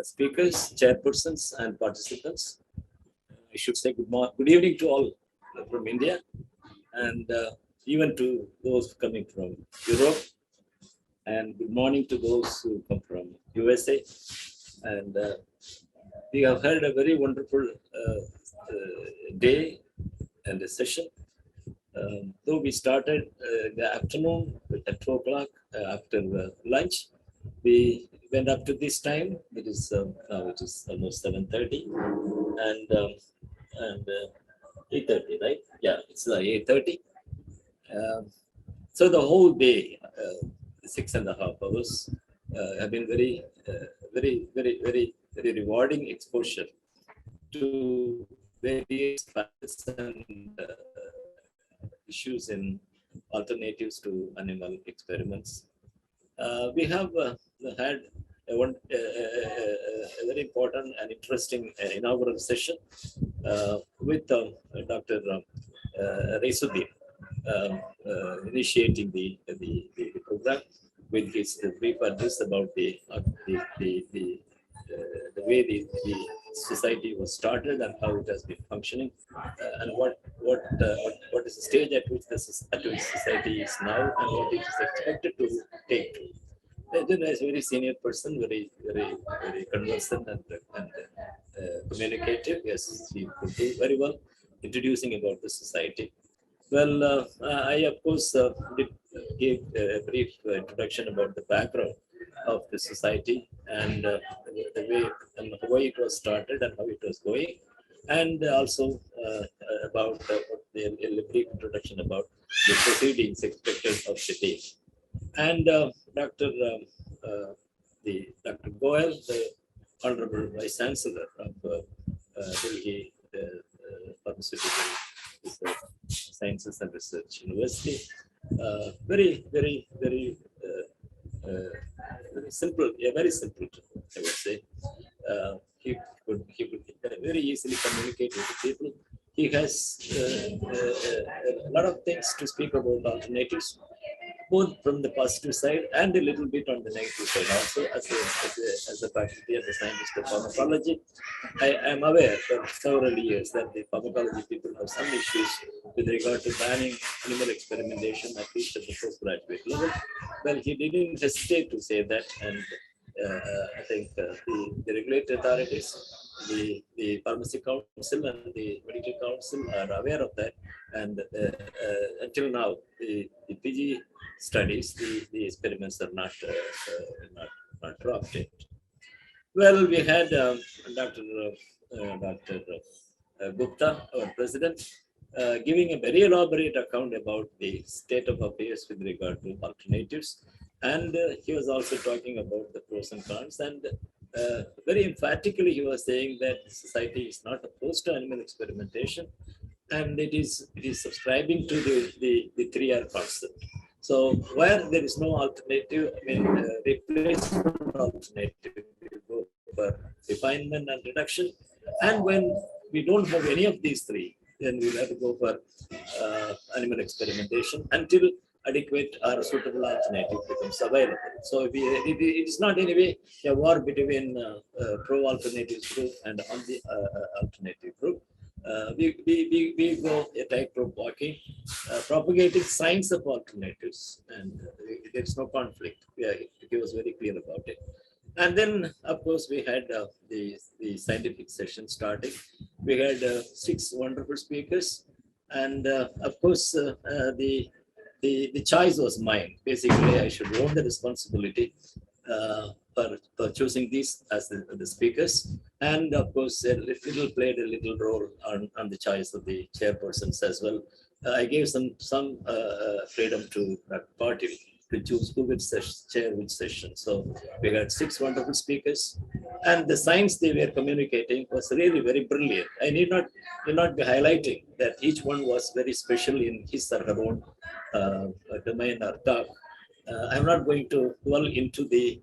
speakers, chairpersons, and participants, I should say good evening to all from India, and even to those coming from Europe, and good morning to those who come from USA. And we have had a very wonderful day and a session. Though we started in the afternoon at 2 o'clock after lunch, we went up to this time. It is now it is almost 7:30 and 8:30, right? Yeah, it's 8:30. So the whole day, 6.5 hours, have been very rewarding exposure to various facets and issues in alternatives to animal experiments. We have had a very important and interesting inaugural session with Dr. Raisuddin initiating the program with his brief address about the way the society was started and how it has been functioning, and what is the stage at which society is now and what it is expected to take to. Then as a very senior person, very conversant and communicative, yes, he could do very well introducing about the society. Well, I of course did give a brief introduction about the background of the society and the way and why it was started and how it was going, and also about the brief introduction about the proceedings expected of the day. And Dr. Goel, the Honorable Vice Chancellor of Delhi Pharmaceutical Sciences and Research University, very simple, very simple, I would say. He could very easily communicate with the people. He has a lot of things to speak about alternatives, both from the positive side and a little bit on the negative side also. As a faculty and a scientist of pharmacology, I am aware for several years that the pharmacology people have some issues with regard to banning animal experimentation, at least at the postgraduate level. Well, he didn't hesitate to say that, and I think the regulatory authorities, the Pharmacy Council and the Medical Council are aware of that, and until now, the PG studies. The experiments are not dropped yet. Well, we had Dr. Gupta, our president, giving a very elaborate account about the state of affairs with regard to alternatives. And he was also talking about the pros and cons. And very emphatically, he was saying that society is not opposed to animal experimentation, and it is subscribing to the 3R concept. So where there is no alternative, replacement alternative, we go for refinement and reduction. And when we don't have any of these three, then we'll have to go for animal experimentation until adequate or suitable alternative becomes available. So it is not anyway a war between pro-alternatives group and on the alternative group. We go a tightrope walking, propagating science of alternatives, and there's no conflict. Yeah, he was very clear about it. And then, of course, we had the scientific session starting. We had 6 wonderful speakers, and of course, the choice was mine. Basically, I should own the responsibility for choosing these as the speakers. And of course, little played a little role on the choice of the chairpersons as well. I gave some freedom to Dr. Patil to choose who would chair which session. So we had 6 wonderful speakers, and the science they were communicating was really very brilliant. I need not be highlighting that each one was very special in his or her own domain or talk. I'm not going to dwell into the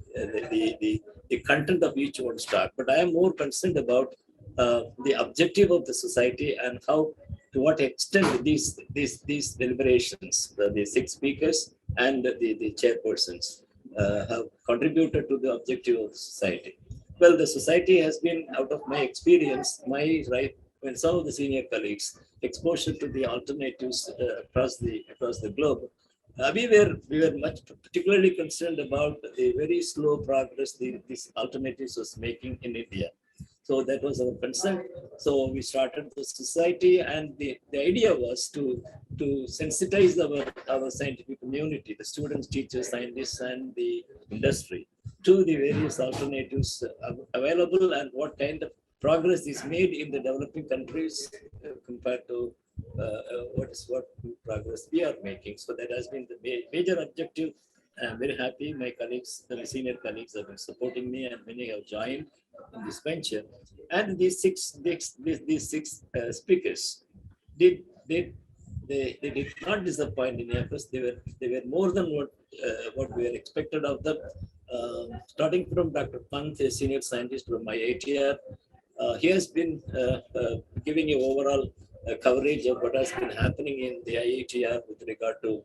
content of each one's talk, but I am more concerned about the objective of the society and how, to what extent these deliberations, the 6 speakers and the chairpersons have contributed to the objective of society. Well, the society has been, out of my experience, when some of the senior colleagues, exposure to the alternatives across the globe, we were much particularly concerned about the very slow progress these alternatives was making in India. So that was our concern. So we started the society, and the idea was to sensitize our scientific community, the students, teachers, scientists, and the industry, to the various alternatives available and what kind of progress is made in the developing countries compared to what progress we are making. So that has been the major objective. I'm very happy. My colleagues, the senior colleagues, have been supporting me, and many have joined in this venture. And these six speakers they did not disappoint any of us. They were more than what we were expected of them. Starting from Dr. Pant, a senior scientist from IITR, he has been giving you overall coverage of what has been happening in the IITR with regard to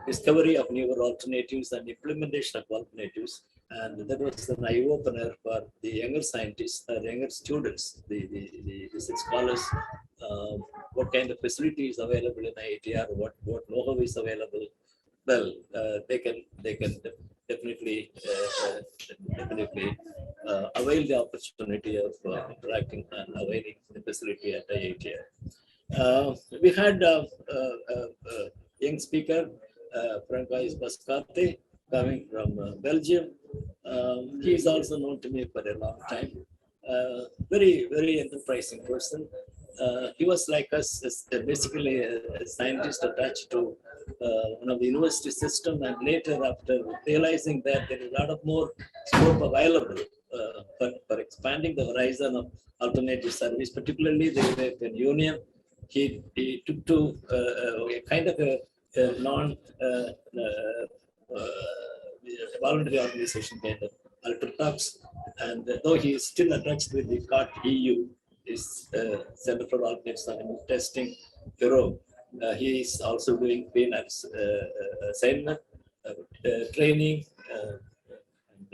discovery of newer alternatives and implementation of alternatives. And that was an eye-opener for the younger scientists, the younger students, the scholars, what kind of facilities available in IITR, what know-how is available. Well, they can definitely avail the opportunity of interacting and availing the facility at IITR. We had a young speaker, Francois Bascarte, coming from Belgium. He is also known to me for a long time. Very, very enterprising person. He was like us, basically a scientist attached to one of the university system, and later, after realizing that there is a lot of more scope available for expanding the horizon of alternative service, particularly the European Union, he took to a kind of a non voluntary organization kind of Ultratox, and though he is still attached with the CART EU, is Center for Alternative Animal Testing Bureau. He is also doing freelance assignment, training,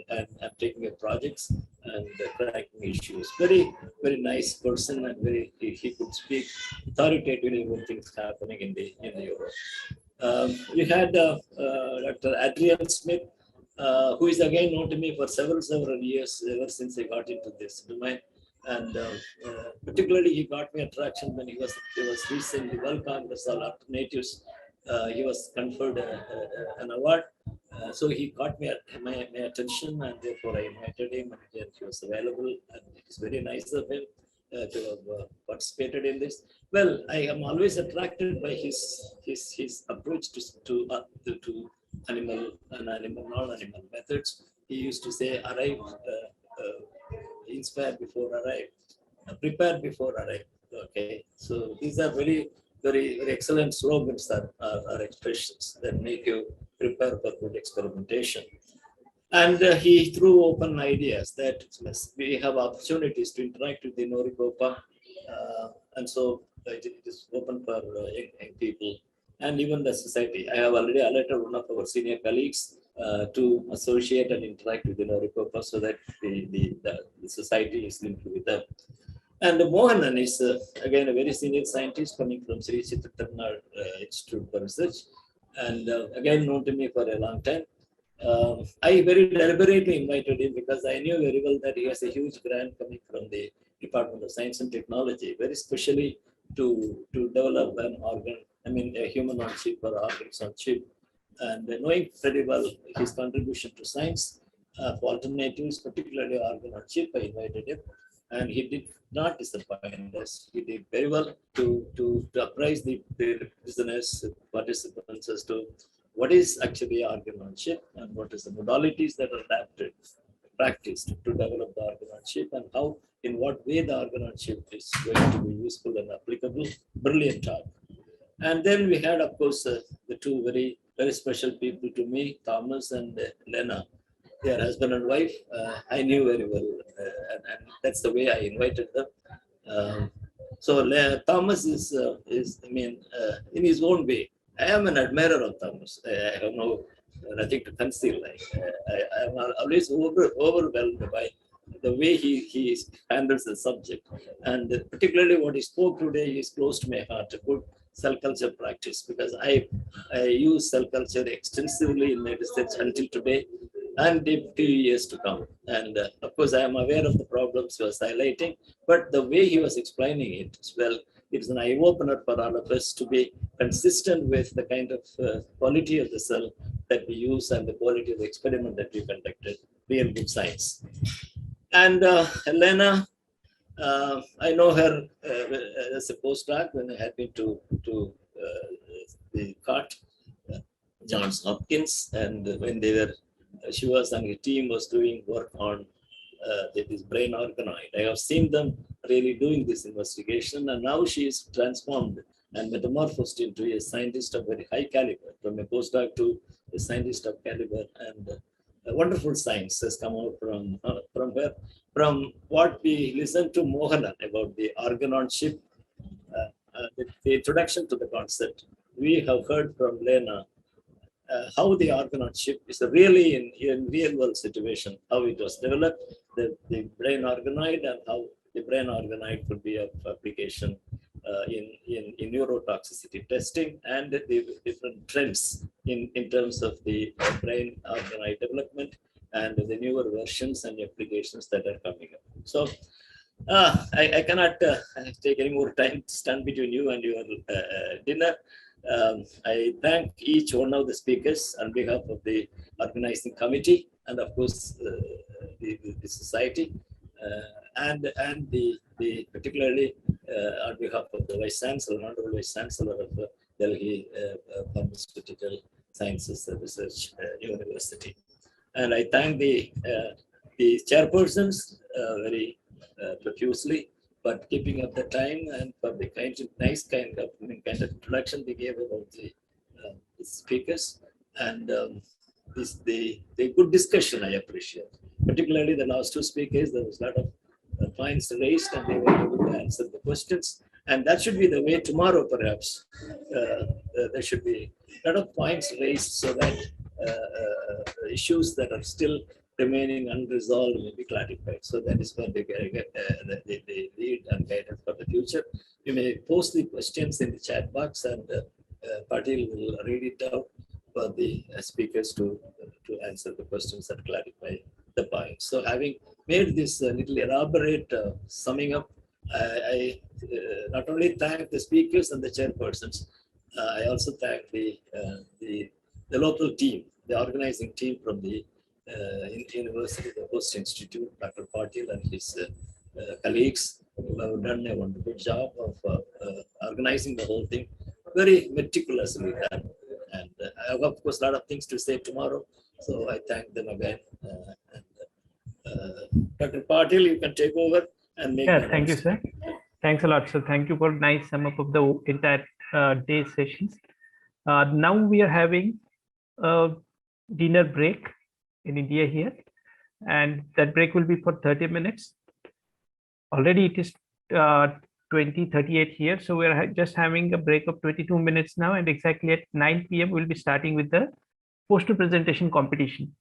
and taking up projects and cracking issues. Very, very nice person, and he could speak authoritatively when things happening in the Europe. We had Dr. Adrian Smith, who is again known to me for several years, ever since I got into this domain. And particularly, he got me attraction when he was recently World Congress on Alternatives he was conferred an award. So he caught my attention, and therefore I invited him, and then he was available. And it is very nice of him to have participated in this. Well, I am always attracted by his approach to animal and non-animal methods. He used to say, "Arrive, inspire before arrive, prepare before arrive." Okay, so these are very excellent slogans or expressions that make you prepare for good experimentation. And he threw open ideas that we have opportunities to interact with the Norigopa. And so it is open for young people and even the society. I have already alerted one of our senior colleagues to associate and interact with the Norigopa so that the society is linked with them. And Mohanan is again a very senior scientist coming from Sri Chitratarnar Institute for Research, and again known to me for a long time. I very deliberately invited him because I knew very well that he has a huge grant coming from the Department of Science and Technology, very specially to develop an organ, a human on chip or organs on chip. And knowing very well his contribution to science for alternatives, particularly organ on chip, I invited him. And he did not disappoint us. He did very well to apprise the business participants as to what is actually organ on chip and what is the modalities that are adapted, practiced to develop the organ on chip, and how, in what way the organ on chip is going to be useful and applicable. Brilliant talk. And then we had, of course, the two very special people to me, Thomas and Lena. They are husband and wife. I knew very well, and that's the way I invited them. So Thomas is in his own way. I am an admirer of Thomas. I have nothing to conceal. I am always overwhelmed by the way he handles the subject, and particularly what he spoke today is close to my heart. A good cell culture practice, because I use cell culture extensively in my research until today and in few years to come. And of course, I am aware of the problems he was highlighting, but the way he was explaining it, well, it's an eye-opener for all of us to be consistent with the kind of quality of the cell that we use and the quality of the experiment that we conducted. Real good science. And Helena, I know her as a postdoc when I had been to the CART, Johns Hopkins, and when she was and her team was doing work on this brain organoid. I have seen them really doing this investigation, and now she is transformed and metamorphosed into a scientist of very high caliber, from a postdoc to a scientist of caliber, and a wonderful science has come out from her. From what we listened to Mohanan about the organ on chip, the introduction to the concept, we have heard from Lena how the organ on chip is really in real world situation, how it was developed, the brain organoid, and how the brain organoid could be of application in neurotoxicity testing, and the different trends in terms of the brain organoid development and the newer versions and applications that are coming up. So I cannot take any more time to stand between you and your dinner. I thank each one of the speakers on behalf of the organizing committee, and of course the society, and the particularly on behalf of the Vice Chancellor, Honorable Vice Chancellor of Delhi Pharmaceutical Sciences Research University. And I thank the chairpersons very profusely, but keeping up the time, and for the nice kind of introduction they gave about the speakers, and the good discussion I appreciate. Particularly the last two speakers, there was a lot of points raised, and they were able to answer the questions. And that should be the way tomorrow, perhaps. There should be a lot of points raised so that issues that are still remaining unresolved may be clarified. So that is what they lead and guidance for the future. You may post the questions in the chat box, and Patil will read it out for the speakers to answer the questions and clarify the points. So having made this little elaborate summing up, I not only thank the speakers and the chairpersons, I also thank the local team, the organizing team from the university, the host institute, Dr. Patil and his colleagues who have done a wonderful job of organizing the whole thing, very meticulously done. And I have, of course, a lot of things to say tomorrow, so I thank them again. Dr. Patil, you can take over and make. Yeah, thank you, sir. Thanks a lot. So thank you for nice sum up of the entire day sessions. Now we are having a dinner break in India here, and that break will be for 30 minutes. Already it is 20:38 here, so we are just having a break of 22 minutes now, and exactly at 9 p.m. we'll be starting with the poster presentation competition.